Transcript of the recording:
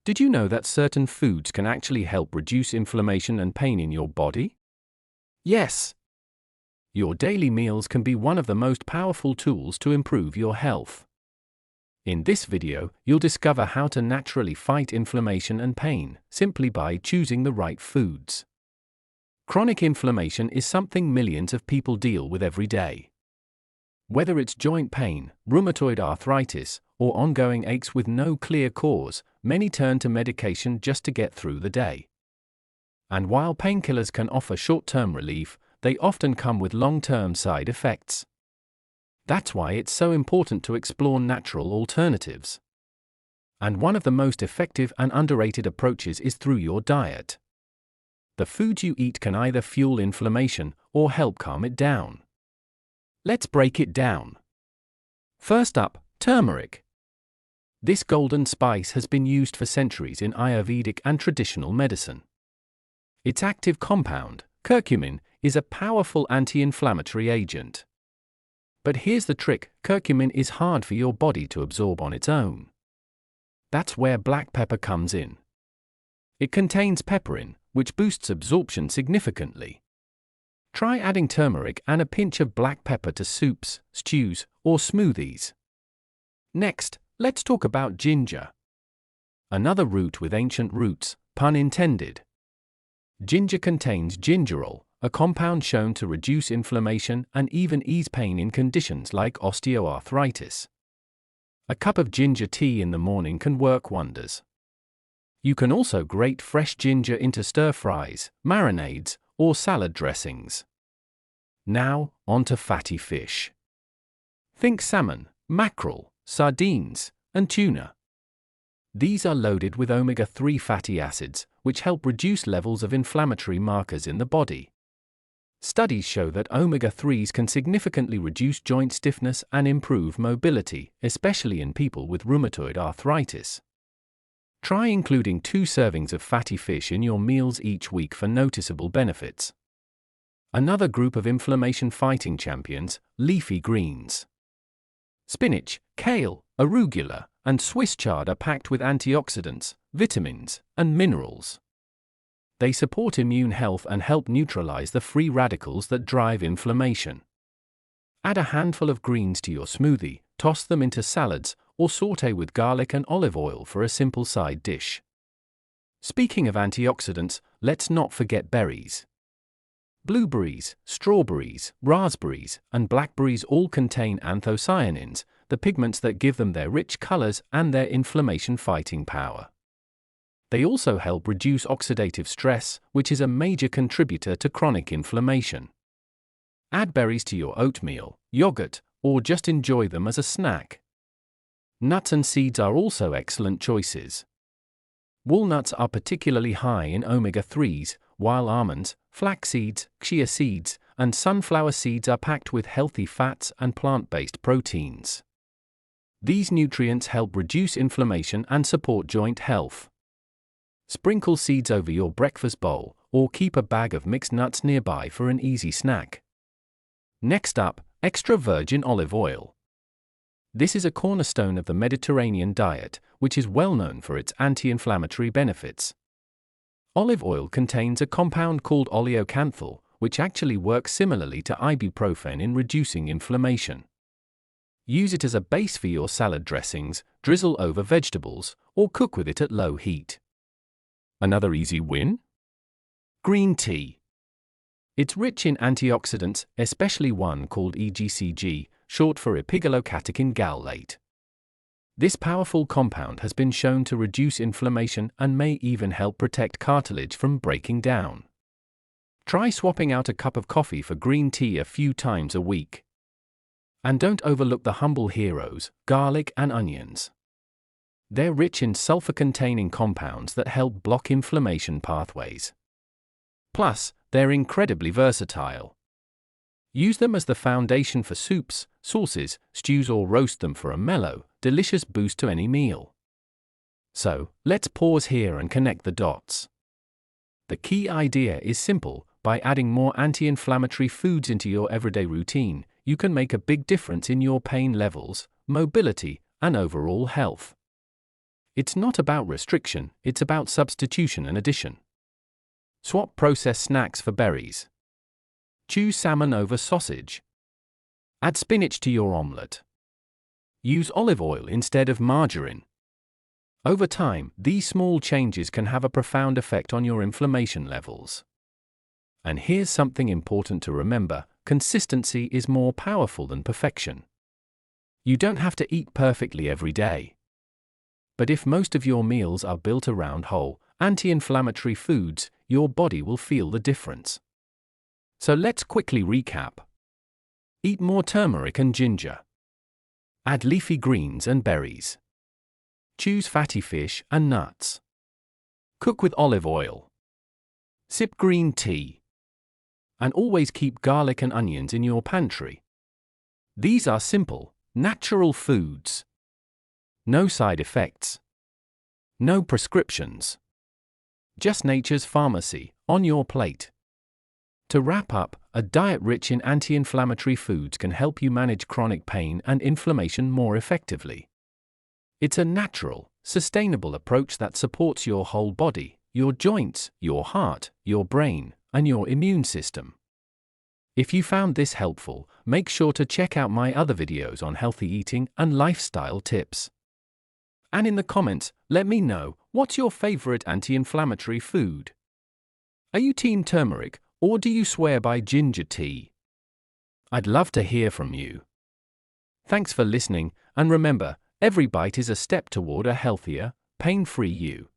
Did you know that certain foods can actually help reduce inflammation and pain in your body? Yes. Your daily meals can be one of the most powerful tools to improve your health. In this video, you'll discover how to naturally fight inflammation and pain simply by choosing the right foods. Chronic inflammation is something millions of people deal with every day. Whether it's joint pain, rheumatoid arthritis, or ongoing aches with no clear cause, many turn to medication just to get through the day. And while painkillers can offer short-term relief, they often come with long-term side effects. That's why it's so important to explore natural alternatives. And one of the most effective and underrated approaches is through your diet. The foods you eat can either fuel inflammation or help calm it down. Let's break it down. First up, turmeric. This golden spice has been used for centuries in Ayurvedic and traditional medicine. Its active compound, curcumin, is a powerful anti-inflammatory agent. But here's the trick: curcumin is hard for your body to absorb on its own. That's where black pepper comes in. It contains pepperin, which boosts absorption significantly. Try adding turmeric and a pinch of black pepper to soups, stews, or smoothies. Next, let's talk about ginger. Another root with ancient roots, pun intended. Ginger contains gingerol, a compound shown to reduce inflammation and even ease pain in conditions like osteoarthritis. A cup of ginger tea in the morning can work wonders. You can also grate fresh ginger into stir-fries, marinades, or salad dressings. Now, onto fatty fish. Think salmon, mackerel, sardines, and tuna. These are loaded with omega-3 fatty acids, which help reduce levels of inflammatory markers in the body. Studies show that omega-3s can significantly reduce joint stiffness and improve mobility, especially in people with rheumatoid arthritis. Try including 2 servings of fatty fish in your meals each week for noticeable benefits. Another group of inflammation-fighting champions, leafy greens. Spinach, kale, arugula, and Swiss chard are packed with antioxidants, vitamins, and minerals. They support immune health and help neutralize the free radicals that drive inflammation. Add a handful of greens to your smoothie, toss them into salads, or sauté with garlic and olive oil for a simple side dish. Speaking of antioxidants, let's not forget berries. Blueberries, strawberries, raspberries, and blackberries all contain anthocyanins, the pigments that give them their rich colors and their inflammation-fighting power. They also help reduce oxidative stress, which is a major contributor to chronic inflammation. Add berries to your oatmeal, yogurt, or just enjoy them as a snack. Nuts and seeds are also excellent choices. Walnuts are particularly high in omega-3s, while almonds, flax seeds, chia seeds, and sunflower seeds are packed with healthy fats and plant-based proteins. These nutrients help reduce inflammation and support joint health. Sprinkle seeds over your breakfast bowl, or keep a bag of mixed nuts nearby for an easy snack. Next up, extra virgin olive oil. This is a cornerstone of the Mediterranean diet, which is well known for its anti-inflammatory benefits. Olive oil contains a compound called oleocanthal, which actually works similarly to ibuprofen in reducing inflammation. Use it as a base for your salad dressings, drizzle over vegetables, or cook with it at low heat. Another easy win? Green tea. It's rich in antioxidants, especially one called EGCG, short for epigallocatechin gallate. This powerful compound has been shown to reduce inflammation and may even help protect cartilage from breaking down. Try swapping out a cup of coffee for green tea a few times a week. And don't overlook the humble heroes, garlic and onions. They're rich in sulfur-containing compounds that help block inflammation pathways. Plus, they're incredibly versatile. Use them as the foundation for soups, sauces, stews, or roast them for a mellow, delicious boost to any meal. So, let's pause here and connect the dots. The key idea is simple: by adding more anti-inflammatory foods into your everyday routine, you can make a big difference in your pain levels, mobility, and overall health. It's not about restriction, it's about substitution and addition. Swap processed snacks for berries. Choose salmon over sausage. Add spinach to your omelette. Use olive oil instead of margarine. Over time, these small changes can have a profound effect on your inflammation levels. And here's something important to remember: consistency is more powerful than perfection. You don't have to eat perfectly every day. But if most of your meals are built around whole, anti-inflammatory foods, your body will feel the difference. So let's quickly recap. Eat more turmeric and ginger. Add leafy greens and berries. Choose fatty fish and nuts. Cook with olive oil. Sip green tea. And always keep garlic and onions in your pantry. These are simple, natural foods. No side effects. No prescriptions. Just nature's pharmacy, on your plate. To wrap up, a diet rich in anti-inflammatory foods can help you manage chronic pain and inflammation more effectively. It's a natural, sustainable approach that supports your whole body, your joints, your heart, your brain, and your immune system. If you found this helpful, make sure to check out my other videos on healthy eating and lifestyle tips. And in the comments, let me know, what's your favorite anti-inflammatory food? Are you team turmeric, or do you swear by ginger tea? I'd love to hear from you. Thanks for listening, and remember, every bite is a step toward a healthier, pain-free you.